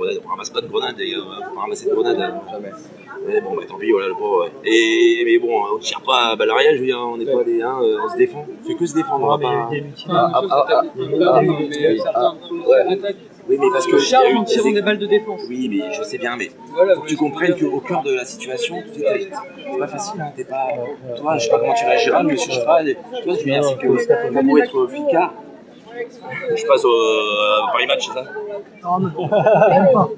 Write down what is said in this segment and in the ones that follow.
grenade. On ramasse pas de grenades, les gars. On va ramasser de grenades. Jamais. Mais bon, bah tant pis, voilà le pauvre. Ouais. Mais bon, on tire pas à balles réelles, je veux dire, on n'est pas des. On se défend. On fait que se défendre. On va pas. Oui, mais parce que. Charles en tirant des balles de défense. Oui, mais je sais bien, mais faut que tu comprennes qu'au cœur de la situation, tout est. C'est pas facile, hein. T'es pas. Toi, je sais pas comment tu réagiras, mais je sais pas. Tu vois, je veux dire, c'est que pour être flicard. Je passe au Paris Match, c'est ça? Non, même pas.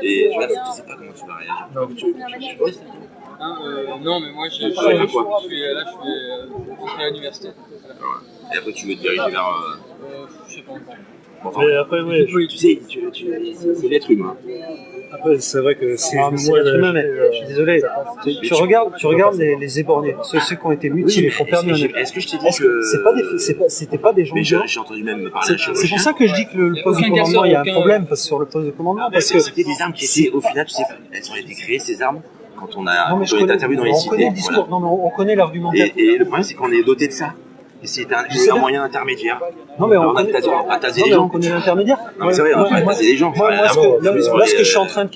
Et je sais pas comment tu vas réagir. Non, mais moi, je suis rentré à l'université. Et après, tu veux te diriger vers. Je sais pas encore. Enfin, mais après, ouais, tu sais, c'est l'être humain. Après, c'est vrai que c'est l'être humain, mais je suis désolé. Tu regardes les éborgnés, ceux qui ont été mutilés, qui ont perdu un œil. Est-ce que je t'ai dit que c'était pas des gens mais violents? j'ai entendu même me parler. C'est pour ça que je dis que le poste de commandement, il y a un problème sur le poste de commandement, parce que c'était des armes qui étaient, au final, tu sais, elles ont été créées ces armes quand on est interviewé dans les cités. On connaît le discours, non mais on connaît l'argumentaire. Et le problème, c'est qu'on est doté de ça. Et c'est un moyen intermédiaire. Non mais on connaît l'intermédiaire. Non, c'est vrai, on va taser les gens. Là, ce que je suis en train de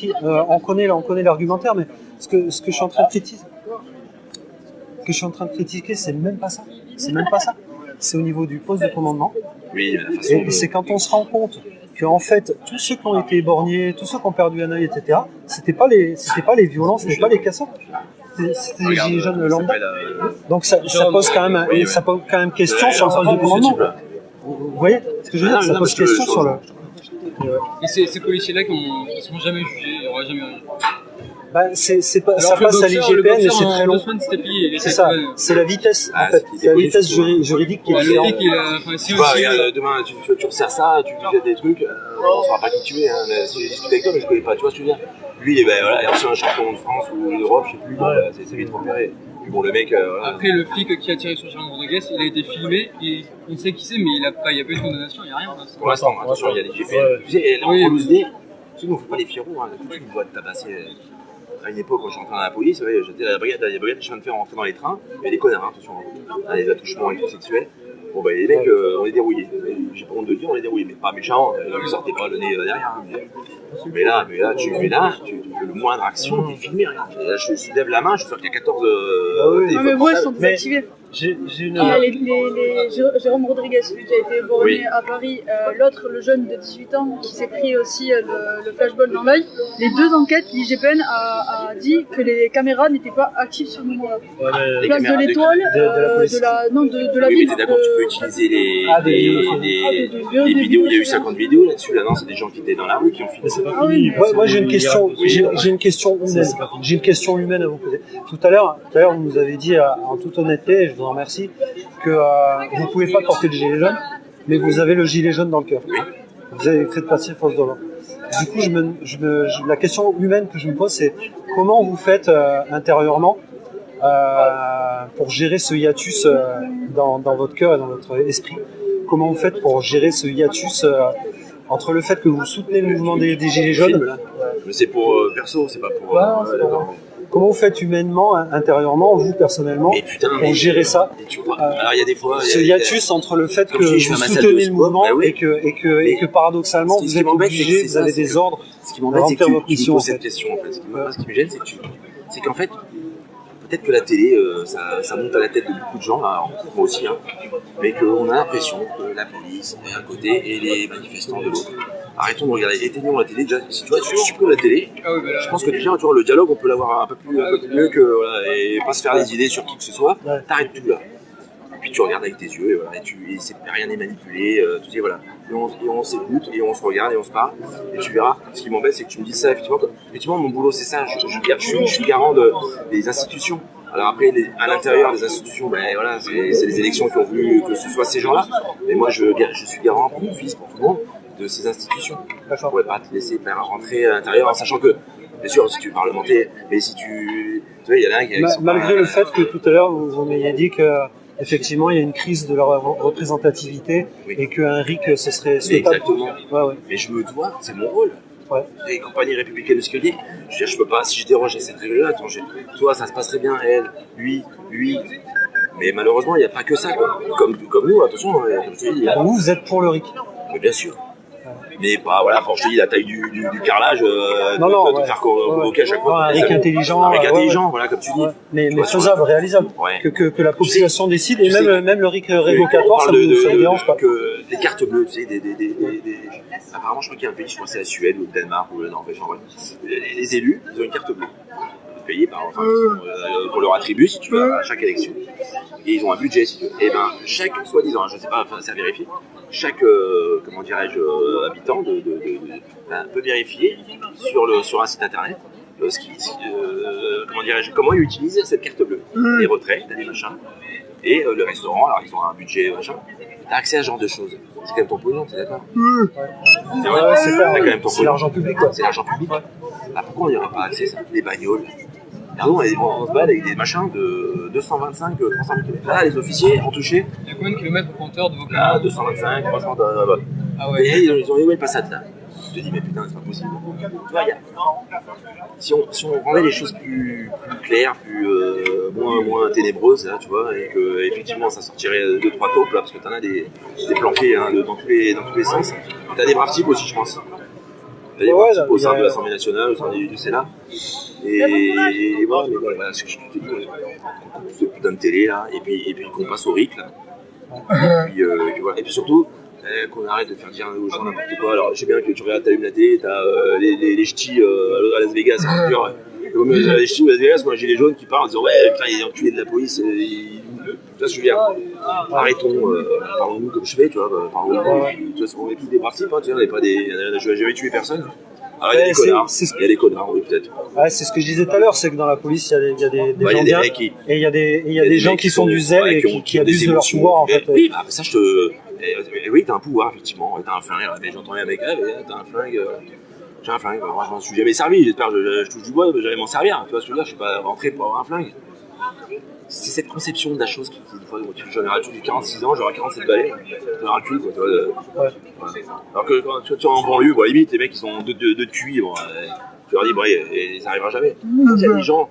on connaît l'argumentaire, mais ce que je suis en train de critiquer, c'est même pas ça. C'est au niveau du poste de commandement. Oui, et c'est quand on se rend compte que en fait tous ceux qui ont été éborgnés, tous ceux qui ont perdu un œil, etc. C'était pas les violents, c'était pas les casseurs. C'était des gilets jaunes lambda. Donc ça pose quand même question sur le poste de commandement. Vous voyez ce que je veux dire? Ça pose question sur le. Et ces policiers-là qui ne seront jamais jugés, il n'y aura jamais rien. Ça passe à l'IGPN et c'est très long. C'est ça, c'est la vitesse en fait. C'est la vitesse juridique qui est différente. Demain, tu resserres ça, tu lui jettes des trucs, on ne saura pas qui tu es. Si je discute avec toi, mais je ne connais pas, tu vois ce que je veux dire. Lui, il est ancien champion de France ou d'Europe, je ne sais plus, c'est vite repéré. Bon, le mec. Après, le flic qui a tiré sur Jérôme Rodriguez, il a été filmé, on sait qui c'est, mais il n'y a pas eu de condamnation, il n'y a rien. Pour l'instant, attention, il y a des GPN. Tu sais, là, en Toulouse, tu sais, nous, on ne fait pas les firons, tu vois, de tabasser. À une époque, quand je suis rentré dans la police, j'étais à la brigade des chemins de fer rentrer dans les trains, il y a des connards, attention, des attouchements et tout sexuels. Bon, bah, les mecs, on les dérouillait. J'ai pas honte de le dire, on les dérouillait, mais pas méchant, ils sortaient pas le nez derrière. Mais là, le moindre action, t'es filmé, regarde. Là, je soulève la main, je suis sûr qu'il y a 14. Non, mais moi, ils sont désactivés. Jérôme Rodriguez, celui qui a été borné à Paris, l'autre, le jeune de 18 ans, qui s'est pris aussi le flashball dans l'œil. Les deux enquêtes, l'IGPN a dit que les caméras n'étaient pas actives sur le moment-là. Place de l'Étoile, de la ville. Oui, mais t'es d'accord, tu peux utiliser les vidéos, il y a eu 50 vidéos là-dessus, là non, c'est des gens qui étaient dans la rue qui ont filmé. Moi j'ai une question humaine à vous poser. Tout à l'heure vous nous avez dit en toute honnêteté, et je vous en remercie, que vous ne pouvez pas porter le gilet jaune, mais vous avez le gilet jaune dans le cœur. Vous avez fait passer force de l'ordre. Du coup, la question humaine que je me pose, c'est comment vous faites intérieurement pour gérer ce hiatus dans votre cœur et dans votre esprit. Comment vous faites pour gérer ce hiatus entre le fait que vous soutenez le mouvement des Gilets jaunes? Mais c'est pour perso, c'est pas pour... Comment vous faites humainement, intérieurement, vous personnellement, pour gérer ça? Alors il y a des fois... Ce hiatus entre le fait que vous soutenez le mouvement et que paradoxalement vous êtes obligé, vous avez des ordres. Ce qui m'embête, c'est que tu poses cette question en fait. Ce qui me gêne, c'est qu'en fait, peut-être que la télé, ça monte à la tête de beaucoup de gens, alors, moi aussi, mais qu'on a l'impression que la police est d'un côté et les manifestants de l'autre. Arrêtons de regarder, éteignons la télé. Déjà, si tu vois, tu supprimes la télé, je pense que déjà, tu vois, le dialogue, on peut l'avoir un peu plus mieux que, voilà, et pas se faire des idées sur qui que ce soit. T'arrêtes tout là. Et puis tu regardes avec tes yeux, et voilà, rien n'est manipulé, tu dis voilà. Et on s'écoute, et on se regarde, et on se parle, et tu verras. Ce qui m'embête, c'est que tu me dis ça, effectivement, mon boulot, c'est ça, je suis garant des institutions. Alors après, à l'intérieur des institutions, ben voilà, c'est les élections qui ont voulu que ce soit ces gens-là. Mais moi, je suis garant pour mon fils, pour tout le monde, de ces institutions. Je ne pourrais pas te laisser rentrer à l'intérieur en sachant que, bien sûr, si tu es parlementaire, mais si tu vois, il y en a un qui... Malgré le fait que tout à l'heure, vous m'ayez dit que effectivement, il y a une crise de la représentativité et qu'un RIC, ce serait souhaitable. Exactement. Ouais. Mais je me dois, c'est mon rôle. Les compagnies républicaines de Scully, je veux dire, je peux pas, si je déroge à cette règle-là, attends, toi, ça se passerait bien, elle, lui. Mais malheureusement, il n'y a pas que ça, quoi. Comme nous, attention, vous êtes pour le RIC. Mais bien sûr. mais pas, voilà, quand je te dis la taille du carrelage, de faire convoquer à chaque fois. Un RIC intelligent. Un RIC intelligent, voilà, comme tu dis. Mais faisable, réalisable. Ouais. Que la population décide, et même le RIC On révocatoire, ça parle ne dérange pas. que les cartes bleues, tu sais, apparemment, je crois qu'il y a un pays, je crois que c'est la Suède ou le Danemark ou le Norvège, en vrai. Les élus, ils ont une carte bleue. Payés pour leur attribut, si tu veux, à chaque élection. Et ils ont un budget, si tu veux. Et ben, chaque, soi-disant, je sais pas, enfin, c'est à vérifier, chaque, comment dirais-je, habitant peut vérifier sur un site internet comment dirais-je, comment ils utilisent cette carte bleue. Les retraits, t'as des machins, et le restaurant, alors ils ont un budget, machin. T'as accès à ce genre de choses. C'est quand même ton pognon, t'es d'accord? C'est vrai, Ouais, c'est clair, t'as quand même ton c'est pognon. l'argent public, quoi. C'est l'argent public. Ah, pourquoi on n'y aurait pas accès, ça? Les bagnoles. Pardon, on se balade avec des machins de 225, 300 km. Là, les officiers ont touché. Il y a combien de kilomètres au compteur de vos Là, caméras? 225, 300. Ah ouais. Et ils ont dit, où est le passade là? Je te dis, mais putain, c'est pas possible. Tu vois, si on rendait les choses plus claires, moins ténébreuses, là, tu vois, et que effectivement ça sortirait 2-3 taupes là, parce que t'en as des planqués hein, dans tous les sens. T'as des braves types aussi, je pense. T'as des braves types au sein de l'Assemblée nationale, au sein du Sénat. Et voilà, mais voilà, ce que je te dis, qu'on coupe ce putain de télé là, et puis qu'on passe au RIC là. Et puis voilà. Et puis surtout, qu'on arrête de faire dire aux gens n'importe quoi. Alors je sais bien que tu regardes, t'allumes la télé, t'as les ch'tis à Las Vegas, c'est dur. Les ch'tis à Las Vegas, moi j'ai les jaunes qui parlent en disant ouais putain il est enculé de la police, tu vois ce que je veux dire. Arrêtons, parlons-nous comme je fais, tu vois, parlons-nous. De toute façon on est tous des participes, hein, tu vois, on n'est pas des. Je n'ai jamais tué personne. Alors il y a des connards, il y a des connards, oui peut-être. Ouais, c'est ce que je disais tout à l'heure, c'est que dans la police, il y a des gens bien, et il y a des gens qui sont du zèle et qui abusent de leur pouvoir en fait. Oui, bah ça je te. Oui, t'as un pouvoir effectivement, t'as un flingue, mais j'entends un mec, t'as un flingue. J'ai un flingue, moi je m'en suis jamais servi, j'espère que je touche du bois, j'allais m'en servir, tu vois ce que je veux dire, je suis pas rentré pour avoir un flingue. C'est cette conception de la chose qui, des fois, j'en ai raté 46 ans, j'aurai 47 balais, j'en ai un cul, quoi, tu vois. Ouais. Alors que quand tu es en banlieue, bon, limite, les mecs ils sont de QI, bon, tu leur dis, bon, et ça arrivera jamais. Il y a des gens,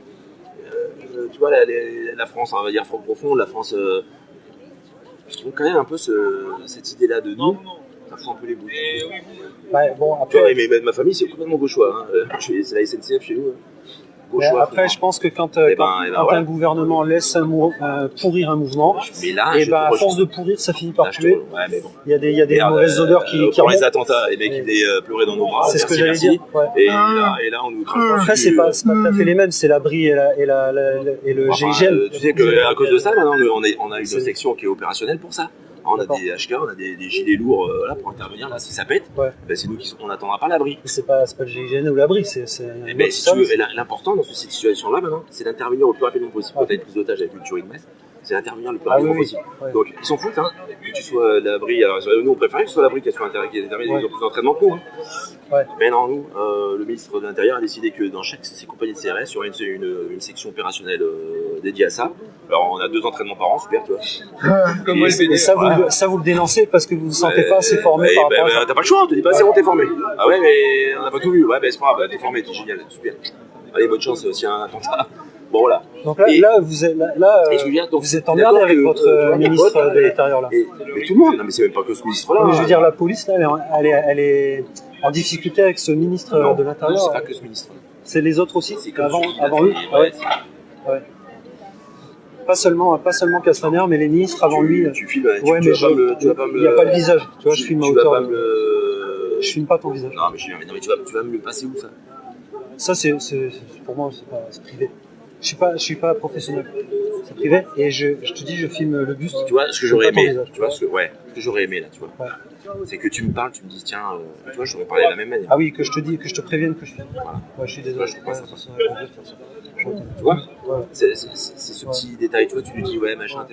tu vois, la France, on va dire profonde, la France, qui ont quand même un peu cette idée-là de nous, ça fout un peu les boules. Ouais, bon, après, mais ma famille, c'est complètement gauchois, hein. C'est la SNCF chez nous. Après, je pense que quand un gouvernement laisse pourrir un mouvement, et à force de pourrir, ça finit par tuer. Il y a des mauvaises odeurs qui pour les attentats, les mecs qui venaient pleurer dans nos bras. C'est ce que j'allais dire. Ouais. Et là, on nous craint. Après, c'est pas tout à fait les mêmes, c'est l'abri et le GIGN. Tu sais qu'à cause de ça, maintenant, on a une section qui est opérationnelle pour ça. On a des HK, on a des gilets lourds là, pour intervenir. Là, si ça pète, c'est nous qui on n'attendra pas l'abri. C'est pas le GIGN ou l'abri, c'est si tu veux, l'important dans cette situation-là maintenant, c'est d'intervenir le plus rapidement possible. Quand tu as une prise d'otage avec une tuerie de masse, c'est d'intervenir le plus rapidement possible. Donc ils s'en foutent, hein, que tu sois l'abri. Alors nous on préférait que ce soit l'abri qui intervienne, ils ont plus d'entraînement que nous. Mais non, nous, le ministre de l'Intérieur a décidé que dans chaque de ces compagnies de CRS, il y aurait une section opérationnelle dédiée à ça. Alors on a 2 entraînements par an, super, tu vois. Et ça vous le dénoncez parce que vous ne vous sentez pas assez formé par rapport à ça. T'as pas le choix, on te dit pas c'est bon, t'es formé. Ah ouais, mais on n'a pas tout vu. Ouais, c'est pas grave, t'es formé, t'es génial, super. Allez, bonne chance s'il y a un attentat. Bon, voilà. Donc là, vous êtes emmerdé avec votre ministre de l'Intérieur là. Mais tout le monde, non mais c'est même pas que ce ministre-là. Mais je veux dire, la police là, elle est en difficulté avec ce ministre de l'Intérieur. C'est pas que ce ministre-là. C'est les autres aussi. Avant lui. Ouais. Pas seulement Castaner, mais les ministres avant lui. Tu filmes, ouais, mais il n'y a pas le visage. Tu vois, je filme à hauteur. Je filme pas ton visage. Non, mais tu vas me le passer où ça? Ça, c'est pour moi, c'est privé. Je suis pas professionnel. C'est privé. Et je te dis, je filme le buste. Tu vois, ce que j'aurais aimé, ce que j'aurais aimé là, tu vois. Ouais. C'est que tu me parles, tu me dis tiens, tu vois, j'aurais parlé de la même manière. Ah oui, que je te prévienne que je filme. Voilà. Ouais, je suis désolé. Tu vois, c'est ce petit détail, tu vois, tu lui dis ouais machin,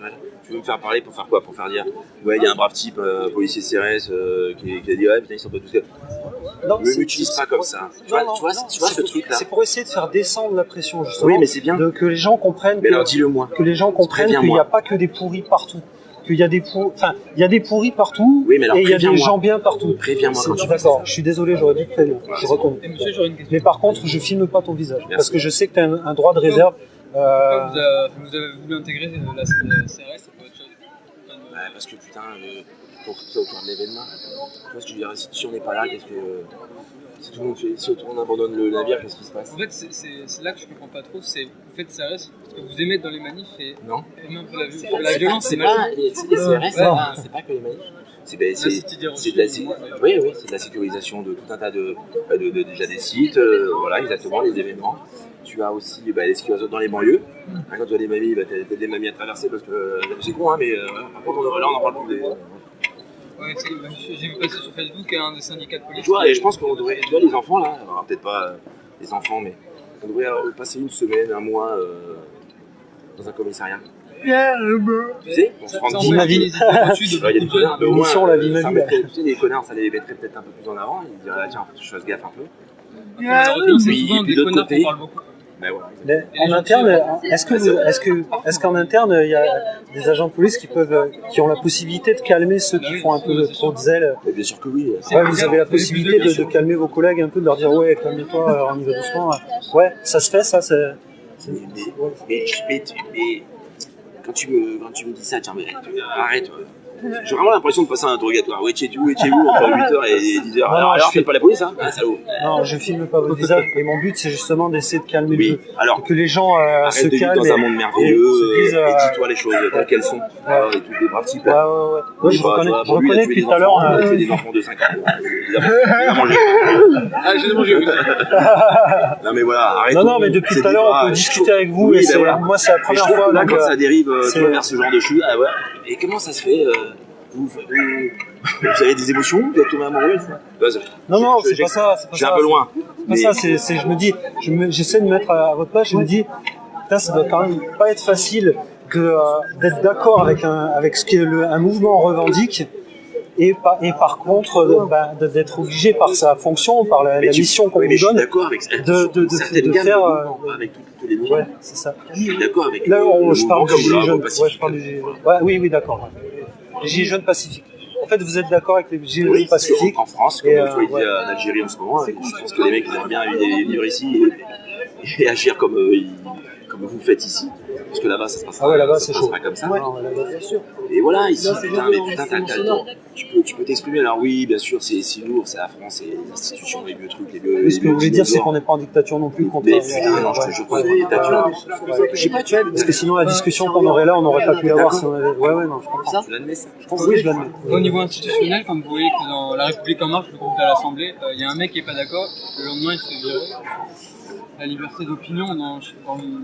tu veux me faire parler pour faire quoi? Pour faire dire ouais il y a un brave type, policier CRS qui a dit ouais putain ils sont pas tous gars. Non, ne m'utilise pas comme ça. Tu vois ce truc là. C'est pour essayer de faire descendre la pression justement. Oui mais c'est bien. Que les gens comprennent. Mais alors dis-le-moi. Que les gens comprennent qu'il n'y a pas que des pourris partout. Qu'il y a des pourris partout, et il y a des gens bien partout. Préviens-moi quand tu fais d'accord, je suis désolé, j'aurais dû te prévenir. Je reconnais. Mais par contre, je filme pas ton visage. Merci. Parce que je sais que tu as un droit de réserve. Vous avez voulu intégrer la CRS, c'est pas autre chose? parce que putain, t'es au cœur de l'événement. Tu vois ce que je veux dire, si on n'est pas là, qu'est-ce que. Si tout le monde fait, si on abandonne le navire, qu'est-ce qui se passe? En fait, c'est là que je comprends pas trop. C'est en fait, ça reste ce que vous aimez dans les manifs et Non. même la violence. C'est pas les CRS, c'est pas que les manifs. C'est de la sécurisation de tout un tas de déjà des sites, voilà exactement les événements. Tu as aussi ce qu'il y a dans les banlieues. Quand tu as des mamies, t'as des mamies à traverser parce que c'est con, hein, mais par contre là on en parle plus. Ouais, j'ai vu passer sur Facebook un des syndicats de police. Tu vois, et je pense qu'on devrait, tu vois, les enfants là, alors peut-être pas les enfants, mais on devrait passer une semaine, un mois dans un commissariat. Tu sais, on se rend compte. Vie ma vie. Il y a des connards, mais au moins, L'émission La vie ma vie. tu sais, les connards, ça les mettrait peut-être un peu plus en avant. Ils diraient, tiens, faut que je fasse gaffe un peu. Malheureusement, c'est Puis- souvent puis des de l'autre connards côté- qui parlent beaucoup. Ben voilà. Mais en interne, est-ce qu'en interne, il y a des agents de police qui ont la possibilité de calmer ceux qui font un peu trop de zèle? Mais bien sûr que oui. Ouais, vous avez la possibilité de calmer vos collègues un peu, de leur dire ouais, calme-toi, on y va doucement. Ouais, ça se fait, ça. Mais quand tu me dis ça, tiens, mais arrête. J'ai vraiment l'impression de passer un interrogatoire. Où étiez-vous entre 8h et 10h? Alors, faites pas la police, hein? Ah, salaud. Non, je filme pas votre visage. Et mon but, c'est justement d'essayer de calmer le Oui, jeu. alors, Que les gens arrête se de vivre calment dans un monde merveilleux se disent, et dis-toi les choses telles qu'elles sont. Et tous des braves types. Ouais. Ouais, je reconnais depuis tout à l'heure. J'ai des enfants de 5 ans. Il a mangé. Ah, j'ai mangé. Non, mais voilà, arrête. Non, mais depuis tout à l'heure, on peut discuter avec vous. Et moi, c'est la Mais je première trouve fois. que là, donc, quand ça dérive c'est- vers ce genre de choses, ah ouais. Et comment ça se fait vous avez des émotions? Vous êtes tombé amoureux une fois? Non, c'est pas ça. Je suis un peu loin. C'est pas ça, je me dis, j'essaie de me mettre à votre place, je me dis, putain, ça doit quand même pas être facile d'être d'accord avec ce qu'un mouvement revendique et par contre d'être obligé par sa fonction, par la mission qu'on vous Je suis donne, d'accord avec de faire. Avec tous les mouvements. Ouais, c'est ça. Je suis d'accord avec Là, je parle du gilet jaune. Pacifique. Ouais, je parle du gilet jaune. Ouais, oui, d'accord. Les gilets jaunes pacifiques. En fait, vous êtes d'accord avec les gilets jaunes pacifiques? En France, comme Et, tu vois, en Algérie en ce moment, je pense que les mecs ils aimeraient bien vivre ici et agir comme vous faites ici. Parce que là-bas, ça se passera, là-bas, ça c'est se chaud. passera comme ça. Ouais, là-bas, bien sûr. Et voilà, ici, Là, c'est putain, violent, mais putain, c'est émotionnant. tu peux t'exprimer. Alors oui, bien sûr, c'est lourd, c'est la France, c'est les institutions, les vieux trucs, les vieux... Ce que vous voulez dire, c'est qu'on n'est pas en dictature non plus contre... Mais putain, non, je te jure qu'on est en dictature. Je sais pas, tu vois... Parce que sinon, la discussion qu'on aurait là, on n'aurait pas pu l'avoir si on avait... Ouais, non, je comprends. Tu l'admets ça? Oui, je l'admets. Au niveau institutionnel, comme vous voyez que dans La République En Marche, le groupe de l'Assemblée, il y a un mec qui est pas d'accord, le lendemain il se fait virer. La liberté d'opinion dans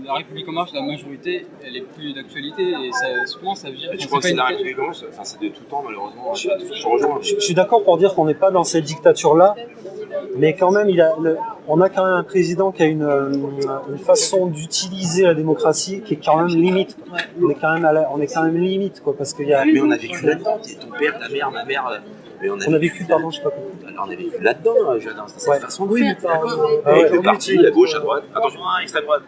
La République En Marche, la majorité, elle est plus d'actualité et souvent ça vire. Je crois que c'est la République En Marche, enfin c'est de tout temps malheureusement. Je rejoins. Je suis d'accord pour dire qu'on n'est pas dans cette dictature-là, mais quand même, on a quand même un président qui a une façon d'utiliser la démocratie qui est quand même limite. On est quand même limite, quoi, parce qu'il y a... Mais on a vécu là-dedans, ton père, ta mère, ma mère... Mais On a vécu, pardon, je sais pas compris. Alors on a vécu là-dedans, dans cette Ouais. façon de Oui, faire, d'accord. Avec le parti, à gauche, à droite, attention, extrême droite,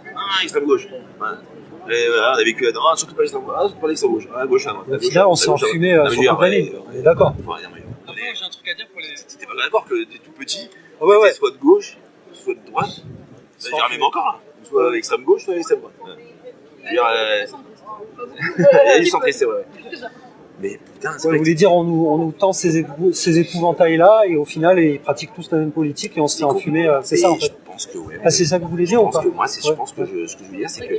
extrême gauche. Ouais. Et voilà, on a vécu là-dedans, surtout pas l'extrême droite, surtout pas l'extrême gauche, à gauche, à droite. Au final, on s'est enfumé sur toute l'année. On est d'accord. Après, j'ai un truc à dire pour les. T'es pas d'accord que t'es tout petit, Ouais. t'es soit de gauche, soit de droite, c'est-à-dire même encore là, soit extrême gauche, soit extrême droite. Je veux dire, il y a du centriste, c'est vrai. Mais putain, c'est Ouais, vrai vous voulez dire, on nous tend ces épouvantails-là, et au final, ils pratiquent tous la même politique, et on se fait enfumer. C'est ça, en fait. Je pense que ouais. Ah, c'est ça que vous voulez dire ou pas? Moi, je pense que ce que je veux dire, c'est que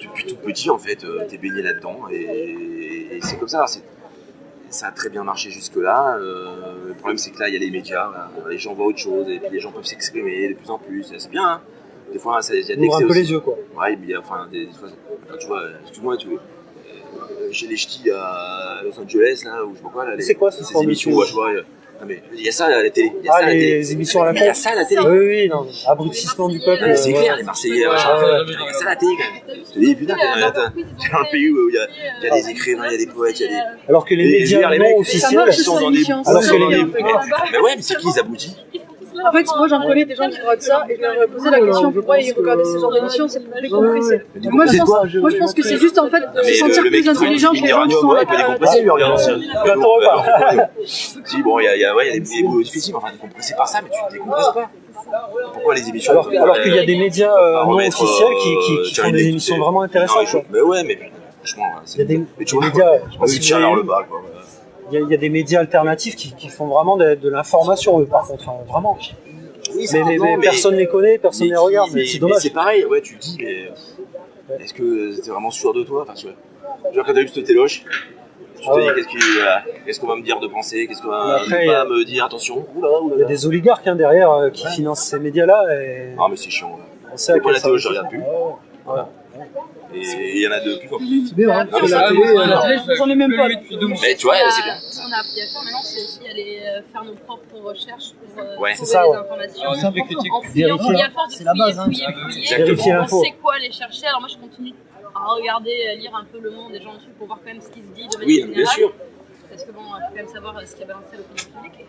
depuis tout petit, en fait, t'es baigné là-dedans et c'est comme ça. Ça a très bien marché jusque-là. Le problème, c'est que là, il y a les médias, là, les gens voient autre chose et puis les gens peuvent s'exprimer de plus en plus. C'est bien, hein. Des fois, il y a des Ouvre un peu les yeux, quoi. Ouais, mais enfin, des fois, quand tu vois, excuse-moi, chez les ch'tis à Los Angeles, là, ou je sais pas quoi, là, C'est quoi, ce ces sport de émissions ch'tis où je vois. Non, mais il y a ça à la télé. Il y a ça à la télé. Les émissions à la Il y a con. ça à la télé. Oui, non. Abrutissement du peuple. Non, mais c'est ouais. clair, les Marseillais, machin, il y a ça à la télé quand même. Je te dis, putain, t'es dans un pays où il y a des écrivains, il y a des poètes, il y a des. Alors que les Les médias mecs, non ça officiels, marche, ils sont dans des. l'émission, alors ça que marche. les Mais ouais, mais c'est qui les aboutis? En fait, moi j'en connais des gens qui regardent ça et je leur ai posé la question pourquoi ils regardaient ce genre d'émissions, c'est pour décompresser. Moi je pense que c'est juste en fait se sentir plus intelligent que les gens qui sont il peut décompresser, lui, regarde l'ancien. J'attends pas. Si, bon, il y a des boulots difficiles, enfin, décompresser par ça, mais tu ne décompresses pas. Pourquoi les émissions Alors qu'il y a des médias non officiels qui font des émissions vraiment intéressantes. Mais ouais, mais Franchement, ouais, Il y a des mais tu vois, médias, je sais pas on si lui vous tire avez vers vu. le bas, quoi. Il y a des médias alternatifs qui font vraiment de l'information, eux, par contre, hein, vraiment. Oui, Mais personne ne les connaît, personne ne les regarde, c'est mais dommage. c'est pareil, ouais, tu te dis, mais est-ce que t'es vraiment sûr de toi? Enfin, tu vois, genre quand t'as vu ce téloche, tu te dis qu'est-ce qu'on va me dire de penser, qu'est-ce qu'on va me dire, attention, Il y a des oligarques hein, derrière qui financent ces médias-là. Et... Ah, mais c'est chiant, ouais. On sait à Et moi, quel la téloche, je service. regarde plus. Voilà. Et il y en a de plus en plus. C'est bien, hein, Après, parce que ça, la télé, j'en ai même pas. Mais tu vois, c'est bien. Ce qu'on a appris à faire maintenant, c'est aussi aller faire nos propres recherches pour Ouais, trouver c'est ça, les ouais. informations. C'est un peu critique. En fouillant, Vérifier. et à force de C'est la base, hein. fouiller, Exactement. Vérifier on l'info. sait quoi aller chercher. Alors moi, je continue à regarder, lire un peu Le Monde, des gens dessus pour voir quand même ce qui se dit de manière Oui, générale. bien sûr. Parce que bon, il faut quand même savoir ce qui a balancé à l'opinion publique.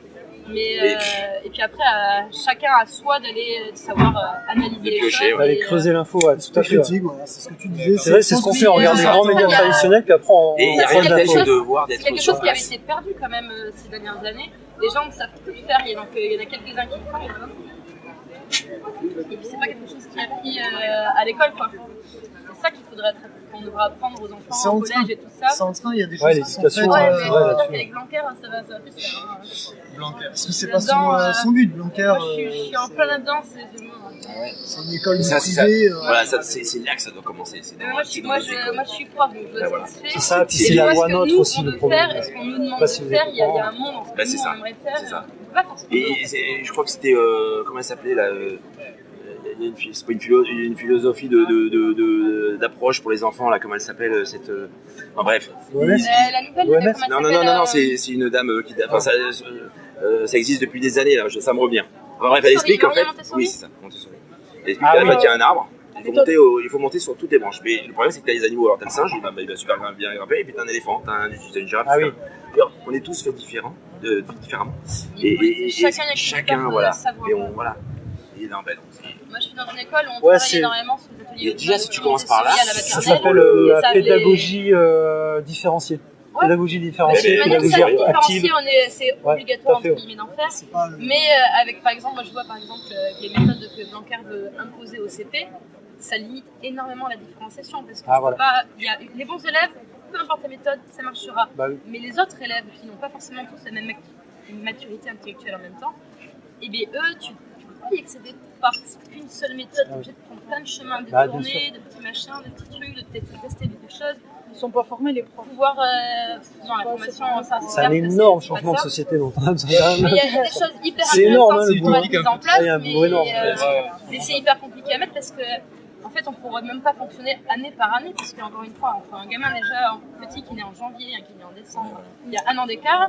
Et puis après, chacun à soi d'aller savoir analyser De les piocher, choses. ouais. Aller creuser l'info, ouais, tout c'est à fait. Ouais. critique, voilà, c'est ce que tu disais. C'est vrai, c'est ce qu'on fait, on regarde les grands médias traditionnels, puis après on Et il y a Ça, rien c'est de quelque tel chose- que de voir C'est d'être quelque sur chose qui avait place. été perdu quand même ces dernières années. Les gens ne savent plus le faire, donc il y en a quelques-uns qui le font. Et puis c'est pas quelque chose qui est appris à l'école, quoi. C'est ça qu'il faudrait qu'on devrait apprendre aux enfants C'est en au train. collège et tout ça. C'est en train, il y a des Ouais, choses qui sont l'éducation, faites. Ouais, ouais, mais ouais, peut-être là-dessus. qu'avec Blanquer, ça va plus se faire. Blanquer. Parce que c'est pas Là-dedans, son but, Blanquer. Moi, je suis en plein là-dedans. C'est une école Ça, c'est ça. privée. Voilà, ça, c'est là que ça doit commencer. C'est Moi, c'est dans les écoles. je suis prof, donc je Ben vois voilà. ce qui se C'est fait. ça, puis Et c'est tu la Moi, loi ce que NOTRe nous, aussi on le veut problème. faire, et ce qu'on nous demande Pas de si vous faire, êtes il y a au un monde en ce Bah, que c'est nous, ça. on aimerait faire. C'est ça. On peut pas forcément. Et je crois que c'était, comment elle s'appelait là il y a c'est pas une philosophie d'approche pour les enfants là, comment elle s'appelle cette. Enfin, bref. Ouais, La nouvelle, Ouais, comment elle Non, s'appelle, c'est une dame qui. Enfin, ça existe depuis des années là, ça me revient. Enfin, bref, elle explique en fait. Montessori. Oui, c'est ça, Montessori. Elle explique Ah qu'en oui. fait, il y a un arbre. Il faut monter sur toutes les branches. Mais le problème, c'est que tu as les animaux. Alors, tu as le singe, il va super bien grimper. Et puis, tu as un éléphant, tu as une girafe. Ah oui. Alors, on est tous faits différemment. Et chacun, voilà. Et voilà. Et non, ben, Moi, je suis dans une école où on Ouais, travaille c'est- énormément sur les ateliers. Et déjà, si tu commences par là, Ça s'appelle la pédagogie différenciée. Ouais. Pédagogie De différenciée, toute manière, pédagogie ça, active. différencier, c'est Ouais, obligatoire tout à fait, entre guillemets d'en faire. C'est pas le- Mais avec, par exemple, moi je vois par exemple que les méthodes que Blanquer veut imposer au CP, ça limite énormément la différenciation parce que Ah, voilà. il y a les bons élèves, peu importe la méthode, ça marchera. Bah oui. Mais les autres élèves qui n'ont pas forcément tous la même maturité intellectuelle en même temps, et bien eux, tu peux pas y accéder par qu'une seule méthode, tu es obligé de prendre plein de chemins, de Bah, bien tourner, sûr. de petits machins, de petits trucs, de tester des choses. Ils sont pas formés, les profs. Pouvoir non, la formation, ça C'est un énorme changement de société dont on a besoin. Mais il y a des choses hyper C'est énorme, hein, intéressantes le qui pourraient boulot. être mises en place, Ah, il y a un boulot énorme. mais c'est hyper compliqué à mettre parce que en fait on pourrait même pas fonctionner année par année parce qu'encore une fois, on prend un gamin déjà petit qui naît en janvier, un qui naît en décembre, il y a un an d'écart,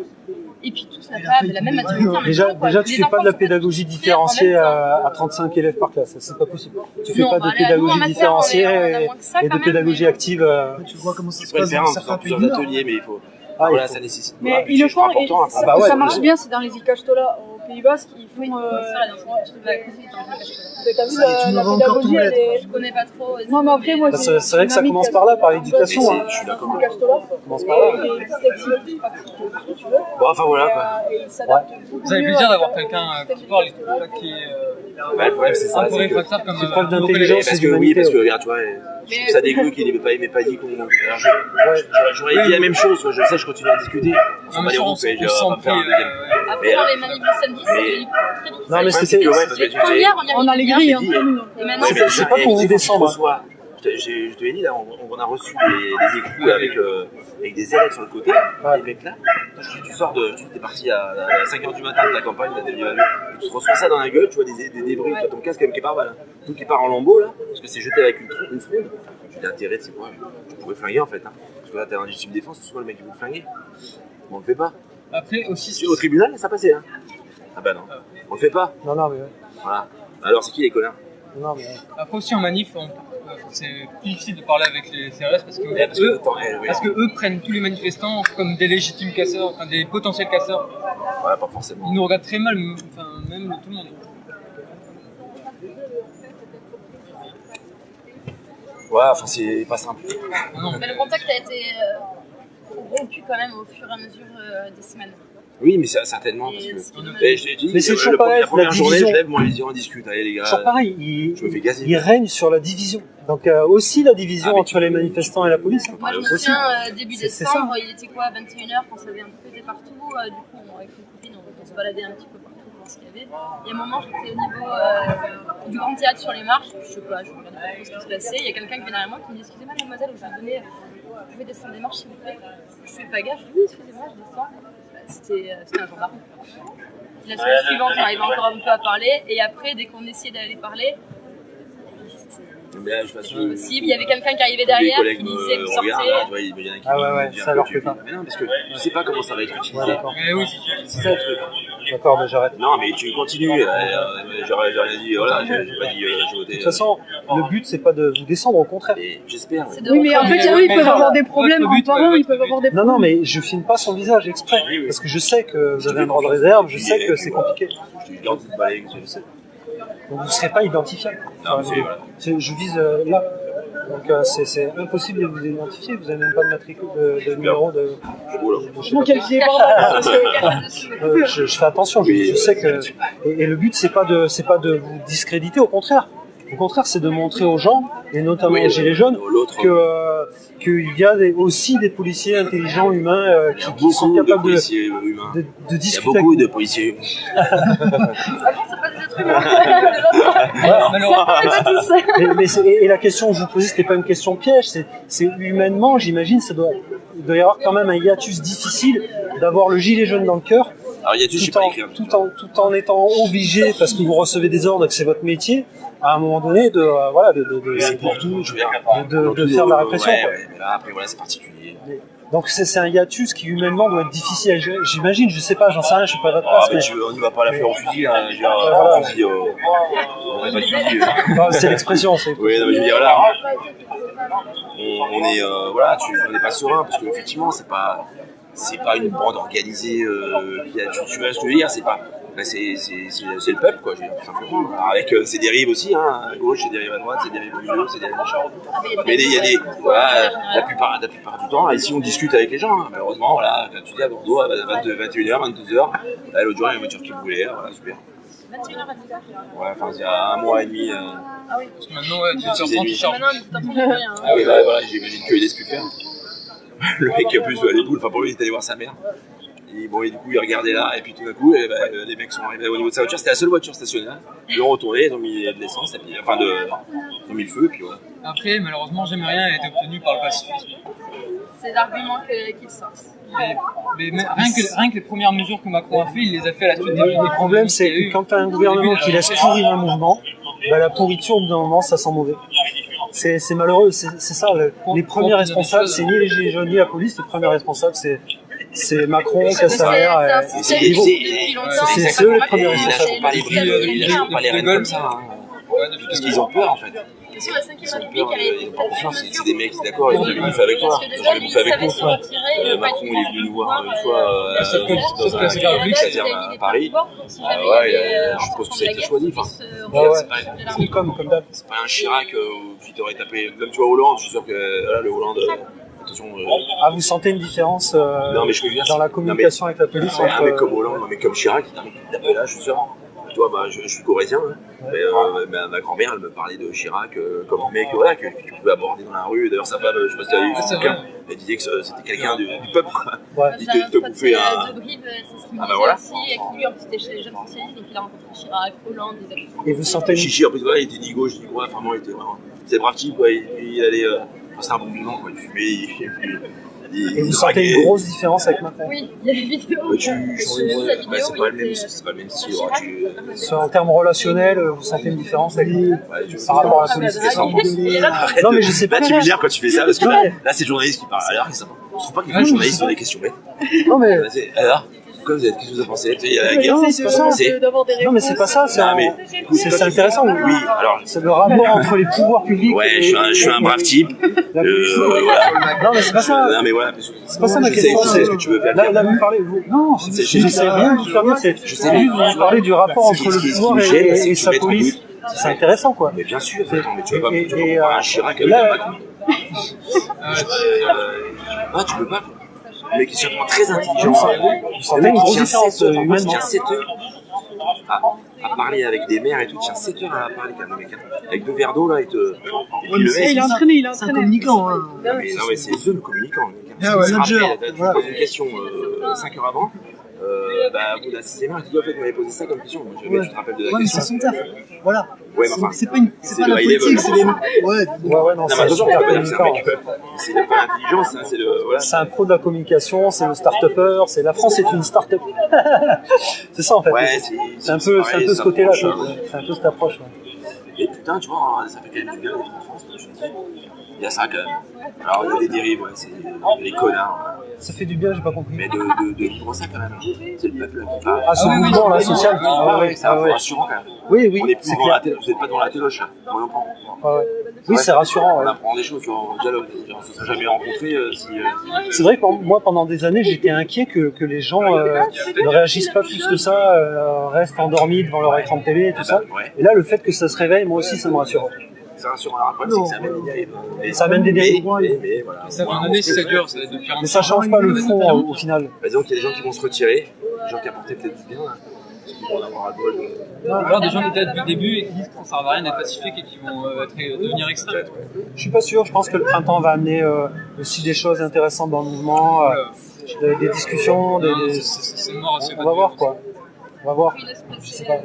et puis tous n'a pas la même maturité en même Déjà, temps, quoi. déjà tu Les fais pas enfants de la sont pédagogie tous faits en différenciée même temps. à 35 élèves par classe, ça, c'est pas possible. Tu fais Non, pas bah, de là, nous, en pédagogie matière, différenciée on a moins que ça, et quand de même, pédagogie mais- active. Tu vois comment ça tu se peux le passe faire dans en certains faisant pays plusieurs du Nord. ateliers, mais il faut. Ah, il Voilà, faut- ça nécessite. Mais voilà, ils le c'est font et important, hein. ça, bah ouais, ça marche bien bien, c'est dans les Ikastola au Pays Basque, ils font. Oui, ça, là, dans ce truc de la cuisine, t'en fais quelque chose. T'as vu Ça y est, tu la m'aurais encore pédagogie, ton elle est. Je connais pas trop. Non, mais après, moi, Bah, c'est vrai que ça commence par là, par l'éducation, Mais hein. je suis d'accord. Commence par là. Et dyslexique, pratique, tout ce que tu veux. Bon, enfin voilà quoi. Et il s'adapte beaucoup Vous avez mieux plaisir à d'avoir la- quelqu'un au qui parle et système de tout, qui est Ouais, le problème, c'est ça. un peu c'est que- réfractaire comme c'est preuve vos collègues. d'intelligence. Parce c'est que oui, d'humanité, parce que ouais. regarde, tu vois, je trouve ça dégueu qu'il n'ait pas dit qu'on. Alors, j'aurais dit la même chose, je sais, je continue à discuter. On s'en Non, bat mais les ça, on roues, et je on vais s'en pas prie. faire un deuxième. Après, dans les manifs du samedi, c'est très vite. Non, mais c'est c'est- que ouais, parce que Les tu premières, on y On a les arrive grilles, bien. hein, dit, entre nous. Et maintenant, Ouais, mais c'est pas pour vous descendre. Je te l'ai dit, là, on a reçu des écrous avec des ailettes sur le côté. Les mecs là, tu sors t'es parti à 5h du matin de ta campagne, t'as des tu te reçois ça dans la gueule, tu vois des débris, tu vois ton casque même qui part, voilà. Tout qui part en lambeaux là, parce que c'est jeté avec une fronde. Tu dis l'intérêt, c'est quoi? Tu pourrais flinguer en fait, hein. Parce que là, t'as un légitime défense, c'est soit le mec qui veut te flinguer. Mais on le fait pas. Après aussi, Au tribunal, ça passait, hein. Ah bah non, on le fait pas. Non, non, mais ouais. Voilà. Alors, c'est qui les connards? Non, mais après aussi en manif, c'est plus difficile de parler avec les CRS parce que Parce eux, que, eux prennent tous les manifestants comme des légitimes casseurs, enfin des potentiels casseurs. ouais, pas forcément. Ils nous regardent très mal, enfin même tout le monde. Ouais, enfin, c'est pas simple. Non, Mais le contact a été rompu quand même au fur et à mesure des semaines. Oui, mais certainement, parce que... Et je l'ai dit, Mais c'est toujours pareil, la première la journée, division. je lève, moi, on discute, allez les gars, Toujours pareil, je me fais gazer. il règne sur la division. Donc aussi la division entre les manifestants et la police. Moi, je me aussi. souviens, début C'est décembre, il était quoi, 21h, quand ça avait un peu pété partout. Du coup, avec mes copines, on se baladait un petit peu partout pour voir ce qu'il y avait. Et à un moment, j'étais au niveau du grand théâtre sur les marches. Je sais pas, je regardais pas trop ce qui se passait. Il y a quelqu'un qui vient derrière moi qui me dit excusez-moi, mademoiselle, vous pouvez descendre des marches s'il vous plaît. Je fais pas gaffe, je dis oui, excusez-moi, je descends. C'était un gendarme. La semaine suivante, on arrivait encore un peu à parler. Et après, dès qu'on essayait d'aller parler, Mais là, de toute façon, possible. Il y avait quelqu'un qui arrivait derrière, qui disait que sortait. Il y en a qui Ah ouais, disent ça un leur peu, fait pas. Mais non, parce que tu sais pas comment ça va être utilisé. Ouais, d'accord. Mais oui, C'est ça le truc. D'accord, mais j'arrête. Non, mais tu continues. J'aurais rien dit, voilà, j'ai pas dit, j'ai voté. De toute façon, le but c'est pas de vous descendre, au contraire. Et j'espère. C'est de Oui, mais en fait, Mais eux, ils mais peuvent genre, avoir des problèmes votre en but, parlant, ouais, ils peuvent votre avoir des Non, non, mais je filme pas son visage exprès, Oui, oui. parce que je sais que vous avez un droit de réserve, je sais que c'est compliqué. Je te garde cette balaye, je sais. Donc vous ne serez pas identifiable. Non, mais c'est- voilà. Je vise là. Donc c'est impossible de vous identifier, vous n'avez même pas de matricule, de numéro de... Oh là. je sais Donc, pas. elle disait, pardon. Je fais attention, je sais que... Et le but, c'est pas de vous discréditer, au contraire. Au contraire, c'est de montrer aux gens, et notamment Oui, aux gilets jaunes, l'autre, qu'il y a aussi des policiers intelligents, humains, il y a qui sont beaucoup de capables policiers humains. de Il y a discuter beaucoup avec de policiers humains. C'est pas des êtres humains, les enfants. malheureusement, Pas tous. et la question que je vous posais, c'était pas une question piège, c'est humainement, j'imagine, il doit y avoir quand même un hiatus difficile d'avoir le gilet jaune dans le cœur, Alors il y a tout, je sais pas écrire. tout en étant obligé, parce que vous recevez des ordres et que c'est votre métier, à un moment donné, C'est pour tout, je veux dire. de faire de la répression. Ouais, quoi. ouais, mais là, après, voilà, c'est particulier. Donc c'est un hiatus qui humainement doit être difficile à gérer. J'imagine, je sais pas, j'en sais rien, je suis pas à votre Ah, place, mais mais on y va pas la faire au fusil, hein. Je veux dire, Voilà. au fusil, on va pas de fusil. non, c'est l'expression. C'est... Oui, non, mais je veux dire, voilà. On est, voilà, on n'est pas serein, parce qu'effectivement, c'est pas une bande organisée, tu vois ce que je veux dire, c'est pas. Ben c'est le peuple, quoi, je veux dire, tout simplement. Alors, avec ses dérives aussi, hein, à gauche, ses dérives à droite, ses dérives au milieu, ses dérives machin. Mais il y a des. Voilà, la plupart du temps, ici on discute avec les gens, hein. Malheureusement, voilà, quand tu dis à Bordeaux, à 21h, 22h, là, l'autre jour, il y a une voiture qui brûlait, voilà, super. 21h, 22h. Ouais, enfin, il y a un mois et demi. Ah oui. parce que maintenant, ouais, 18h30, tu sors. Maintenant, on dit rien. Hein. Ah oui, bah, voilà, j'imagine qu'il laisse plus faire. Le mec qui a plus les boules, enfin pour lui, il est allé voir sa mère. Et bon, et du coup, il regardait là, et puis tout d'un coup, et ben, les mecs sont arrivés au niveau de sa voiture. C'était la seule voiture stationnée là. Ils ont retourné, ils ont mis de l'essence, et puis, enfin, ils ont mis le feu, et puis voilà. Après, malheureusement, jamais rien a été obtenu par le pacifisme. C'est l'argument qu'ils sortent. Mais rien que les premières mesures que Macron a fait, il les a fait à la suite des Le problème, c'est que quand tu as un gouvernement qui laisse pourrir un mouvement, bah, la pourriture, au bout d'un moment, ça sent mauvais. C'est malheureux, c'est ça. Les premiers responsables, c'est ni les gilets jaunes ni la police. Les premiers responsables, c'est Macron, Castaner. C'est eux les premiers Il responsables. lâche pas les brides, il lâche pas les rênes comme ça. Hein. Parce qu'ils ont peur en fait. Sur la 5e Ils ont République, peur, elle a été ils ont pas confiance, c'est des mecs, d'accord, ils ont bouffé avec toi. Ils ont bouffé avec toi. Macron, il est venu nous voir une fois dans un c'est-à-dire à Paris. Ouais, je suppose que ça a été choisi. Enfin, C'est comme d'hab. c'est pas un Chirac qui t'aurait tapé. Même tu vois Hollande, je suis sûr que là, le Hollande. Attention. Ah, vous sentez une différence Non, mais je veux dire, dans la communication avec la police un mec comme entre... Hollande, un mec comme Chirac, il t'appelle là, je suis sûr. Toi, bah, je suis corrézien, hein. Mais ma grand-mère, elle me parlait de Chirac comme un mec voilà, que tu pouvais aborder dans la rue. D'ailleurs, sa femme, je sais pas si t'as vu son bouquin, elle disait que c'était quelqu'un du peuple. Quoi. Ouais. Il te bouffait un. De Brive, c'est ce qu'il me Ah, bah disait voilà. aussi, et que lui, en plus, c'était chez les jeunes socialistes, donc il a rencontré Chirac, Hollande, des acteurs. Et vous sentez une... Chichi, en plus, ouais, il était ni gauche ni droite, vraiment, il était vraiment. C'est le brave type, quoi. Il allait. C'est un bon vivant, quoi. Il fumait, Et vous sentez une grosse différence avec Macron? Oui, il y a des vidéos. C'est pas le même style. En termes relationnels, vous sentez une différence avec lui par rapport à la police? Non, mais je sais pas. Là, tu me dire quand tu fais ça, parce que là, c'est le journaliste qui parle. Alors, récemment, on trouve pas qu'il y a des journalistes sur des questions bêtes. Non, mais... Alors, qu'est-ce que vous en pensez? Il y a la guerre, c'est pas ça. Non, mais c'est pas ça, c'est intéressant. Oui, alors. C'est le rapport entre les pouvoirs publics. Ouais, je suis un brave type. Voilà. Non, mais c'est pas ça. Non, mais voilà. C'est pas ça ma question. C'est ce que tu veux faire. Là, vous parlez. Non, je sais rien de faire dire. Je sais juste vous parler du rapport entre le pouvoir et sa police. C'est intéressant, quoi. Mais bien sûr, attends, mais tu vas pas comparer un Chirac avec un Macron. Ah, tu peux pas. mais qui est certainement très intelligent. Vous sentez une grosse différence humainement. tient 7 heures à parler avec des mères et tout, il tient 7 heures à parler quand même, mec. Avec 2 verres d'eau là, et puis le mec. Il est entraîné, C'est un communicant. Hein. Non, mais c'est eux le communicant. Ah ouais, manager. Tu poses une question 5 heures avant. Au bout de la 6e heure, il te dit en fait, vous m'avez posé ça comme question. Tu te rappelles de la Ouais, mais question. c'est son taf. Voilà. Ouais, mais enfin, C'est pas la le high politique, level. c'est les. Ouais, Ouais, non, Non, mais c'est attention, on super peut pas dire que c'est un communicant. mec. C'est pas l'intelligence, hein, c'est le. Voilà. C'est un pro de la communication, c'est le start-upper, c'est la France est une start-up. C'est ça en fait. Ouais, C'est un peu pareil, ce ça côté-là, approche, quoi. C'est un peu cette approche. Ouais. Et putain, tu vois, ça fait quand même du bien d'être en France, je te dis. Il y a ça quand même. Alors, il y a des dérives, ouais, c'est les connards. Ça fait du bien, j'ai pas compris. Mais de vivre ça quand même. C'est le peuple qui parle. Ah, ce mouvement là, social. C'est un peu rassurant quand même. Oui, On oui, est plus c'est devant la clair. télé, vous n'êtes pas devant la téloche. Moi non plus. Ouais. Oui, c'est rassurant. On Ouais. apprend des choses, tu vois. Déjà, on se serait jamais rencontrés si. C'est vrai que moi, pendant des années, j'étais inquiet que les gens ne réagissent pas plus que ça, restent endormis devant leur écran de télé et tout ça. Ouais, Et là, le fait que ça se réveille, moi aussi, ça me rassure. c'est rassurant. Alors, le problème, c'est que ça amène des dérives. Mais Ça amène des dérives. Mais voilà. Ça fait une année si ça dure, ça va être de pire en Mais pire. ça change pas le fond au final. Par exemple, il y a des gens qui vont se retirer, des gens qui apportaient peut-être du bien, hein, qui vont en avoir à bol. Ou alors des gens qui étaient là depuis le début et qui disent que ça ne sert à rien d'être pacifique et qui vont devenir extrêmes. Je suis pas sûr. Je pense que le printemps va amener aussi des choses intéressantes dans le mouvement, des discussions, Non, c'est mort, c'est on va voir quoi. On va voir. Je sais pas.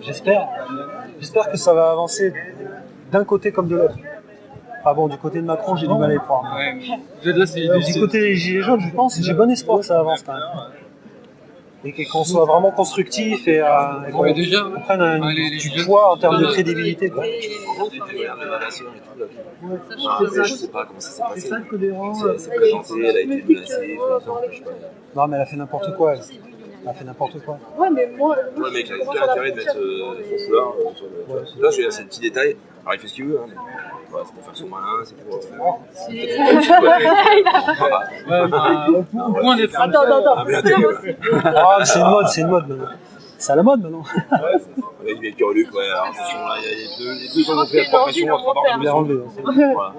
J'espère que ça va avancer d'un côté comme de l'autre. Ah bon, du côté de Macron, j'ai du mal à y croire. Ouais, mais vous êtes là, c'est Du côté des Gilets jaunes, je pense, j'ai bon espoir que ça avance quand même. Et qu'on soit vraiment constructif et qu'on mais déjà, prenne les du Gilets poids en termes de jaunes, crédibilité. Quoi. Je sais pas comment ça s'est C'est passé. ça le cohérent. Elle s'est présentée, elle a été menacée, je sais pas. Non, mais elle a fait n'importe quoi. Elle a fait n'importe quoi. Ouais, mais moi. Ouais, mec, il a aucun intérêt de mettre son foulard sur le. Là, je veux dire, c'est le petit détail. Alors, il fait ce qu'il veut, hein. Voilà, c'est pour faire son malin, c'est pour. au point d'être. Attends. Ah, mais attends, Ah, c'est une mode maintenant. C'est à la mode maintenant. avec des Luc, ouais, alors attention, là, il y a les deux ont fait la pression, à 3 barres. Il l'a enlevé. Voilà.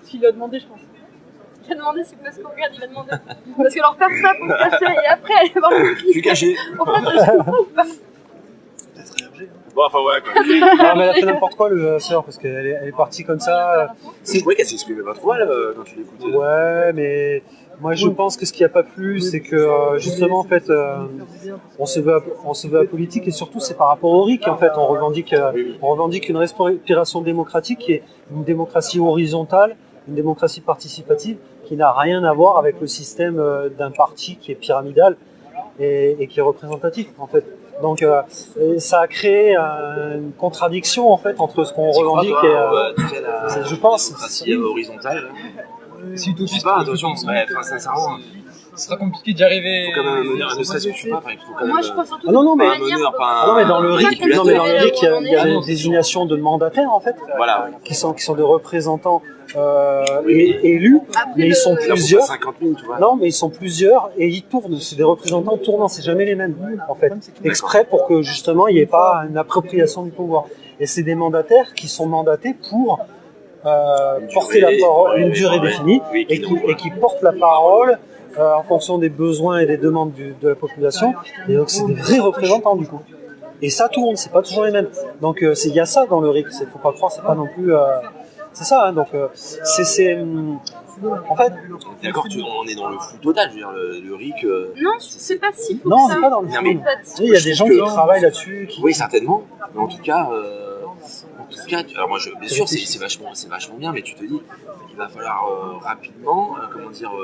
S'il l'a demandé, je pense. Il a demandé, c'est parce qu'on regarde, il a demandé. Parce que leur faire ça pour se cacher et après aller voir le Je suis caché. Bon, enfin, ouais, quoi. Non, mais elle a fait n'importe quoi, le sœur, parce qu'elle est partie comme ça. Je trouvais qu'elle s'exprimait pas trop mal quand tu l'écoutais. Ouais, mais moi je pense que ce qui a pas plu, c'est que justement en fait, on se veut apolitique et surtout c'est par rapport au RIC en fait, on revendique une respiration démocratique qui est une démocratie horizontale, une démocratie participative qui n'a rien à voir avec le système d'un parti qui est pyramidal et qui est représentatif en fait. Donc ça a créé une contradiction en fait entre ce qu'on revendique et je pense démocratie horizontale. Si tout Je sais pas, attention, ouais, enfin, sincèrement, ce sera compliqué d'y arriver. faut quand même mener un ne serait-ce que je sais pas, il faut quand même. Moi, je crois surtout. Ah non, non, mais- pas un meneur, pas un. Ah non mais dans le RIC, il y a Ah des non, désignations de mandataires en fait, Voilà, qui sont des représentants élus, mais ils sont il en faut plusieurs. pas 50 000, tu vois. Non, mais ils sont plusieurs et ils tournent. C'est des représentants tournants, c'est jamais les mêmes en fait, exprès pour que justement il n'y ait pas une appropriation du pouvoir. Et c'est des mandataires qui sont mandatés pour porter la parole une durée définie oui, et qui portent la parole en fonction des besoins et des demandes de la population. Et donc c'est des vrais représentants du coup. Et ça tourne, c'est pas toujours les mêmes. Donc il y a ça dans le RIC. Faut pas croire, c'est pas non plus. C'est ça. Hein, donc en fait. D'accord, on est dans le flou total, je veux dire, le RIC. Non, c'est pas si fou. Non, on que ça. n'est pas dans le Non, flou. mais- Il y a des gens qui que- travaillent là-dessus. Oui, certainement, mais en tout cas, alors moi, bien sûr, c'est vachement bien, mais tu te dis, il va falloir rapidement,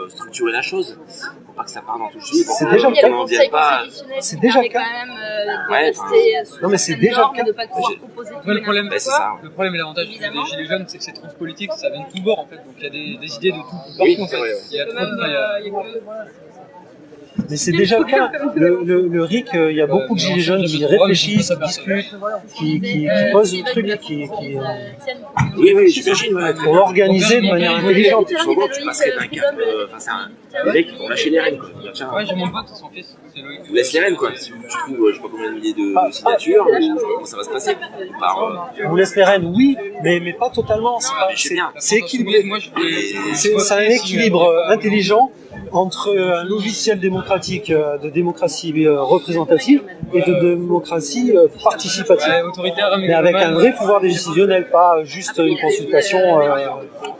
structurer la chose, pour pas que ça parte dans tout le sujet. C'est Ah, déjà oui, il y a le le cas. conseil pas. constitutionnel C'est qui déjà permet le cas. quand même de Ouais, rester sous non, mais c'est certaines déjà le normes, cas. de ne pas pouvoir J'ai- proposer tout Ouais, et le problème, n'importe c'est quoi. ça. Le problème et l'avantage des Évidemment. Gilets jaunes, c'est que c'est transpolitique, ça vient de tous bords en fait. Donc il y a des idées de tout Oui, partout en c'est fait. vrai, ouais. Il y a Même, trop de- il y a- il y a que- Mais c'est déjà le cas. Le RIC, il y a beaucoup de gilets jaunes qui réfléchissent, qui discutent, qui posent le truc, Oui, j'imagine, ouais. pour l'organiser de manière intelligente. Souvent, tu passerais d'un cap, c'est un mec qui vont lâcher les rênes, quoi. Tiens, Ouais, j'ai mon pote, son fils, c'est Loïc. on laisse les rênes, quoi. Si tu trouves, je sais pas combien de milliers de signatures, je sais pas comment ça va se passer. On vous laisse les rênes, oui, mais pas totalement. mais je sais bien. C'est équilibré. Moi, je voulais. C'est un équilibre intelligent entre un logiciel démocratique de démocratie représentative et de démocratie participative. Ouais, autoritaire, Mais avec un vrai pouvoir décisionnel, pas juste une consultation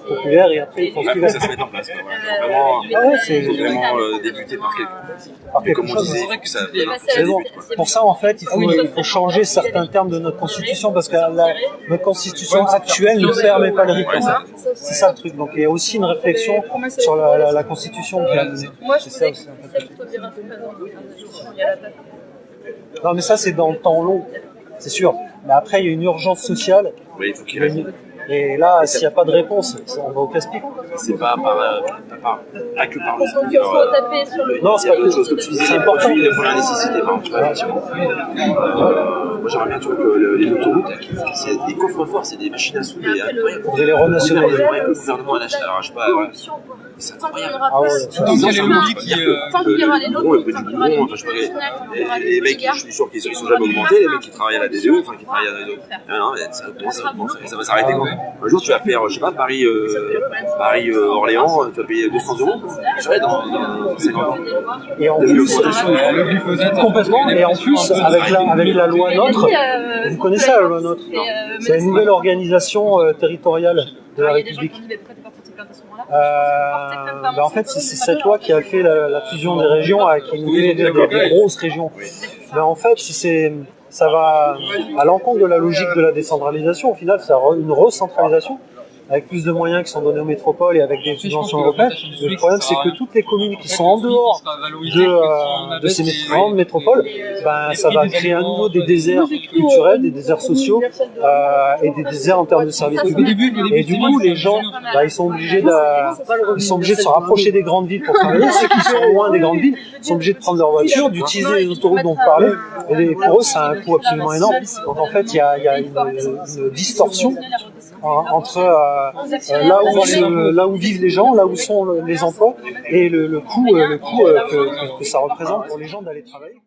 populaire et après ils font ce qu'ils Faut que veulent. ça se mette en place. Quoi. Vraiment, Ah ouais, c'est faut vraiment débuter par par quelque comme on chose. disait, C'est vrai que ça, c'est- C'est bon. Pour ça, en fait, il faut changer certains termes de notre constitution parce que notre constitution actuelle ne permet pas le RIP. C'est ça le truc. Donc il y a aussi une réflexion sur la constitution. Moi, je C'est ça trouvais aussi, que c'est plutôt bien fait. Il y a la place. Non, mais ça, c'est dans le temps long, c'est sûr. Mais après, il y a une urgence sociale. oui, il faut qu'il reste. Et là, s'il n'y a pas de réponse, on va au casse-pied. C'est pas que par le Donc il faut taper sur le. Non, il c'est y a pas d'autres choses comme tu disais, c'est les important. produits de première nécessité, par exemple, tu vois, effectivement. Moi j'aimerais bien, tu vois, que les autoroutes, c'est des coffres-forts, c'est des machines à sous, des incroyables. Vous allez les renationaliser. J'aimerais que le gouvernement alors, je sais pas, voilà. C'est Tant qu'il y en incroyable. aura Ah pas. ouais. Tant qu'il y a les lobbies qui. Tant qu'il y aura les Le lobbies, bruit tant du qu'il y aura les boulot, enfin, je sais multinationales, tant qu'il y aura pas, les les mecs, gigas, je suis sûr qu'ils sont jamais augmentés, les mecs qui travaillent à la DDE, enfin qui travaillent à la DDE. Non, mais ça va s'arrêter quoi. Un jour, tu vas faire, je sais pas, Paris-Orléans, tu vas payer 200 €. Je serais dans 50 ans. Et en De plus, l'augmentation. Le glyphosate. complètement, et en plus, avec la loi NOTRe, vous connaissez la loi NOTRe? C'est la nouvelle organisation territoriale de la République. En fait, c'est cette loi qui a fait la fusion des régions, qui nous fait des grosses régions. Mais en fait, ça va à l'encontre de la logique de la décentralisation. Au final, c'est une recentralisation avec plus de moyens qui sont donnés aux métropoles et avec des subventions européennes. Le problème, c'est que toutes les communes qui sont en dehors de ces grandes métropoles, ça va créer à nouveau des déserts culturels, des déserts sociaux et des déserts en termes de services publics. Et du coup, les gens, ils sont obligés de se rapprocher des grandes villes pour travailler. Ceux qui sont loin des grandes villes sont obligés de prendre leur voiture, d'utiliser les autoroutes dont on parlait. Et pour eux, ça a un coût absolument énorme. Donc en fait, il y a une distorsion entre là où vivent les gens, là où sont les emplois et le coût que ça représente pour les gens d'aller travailler.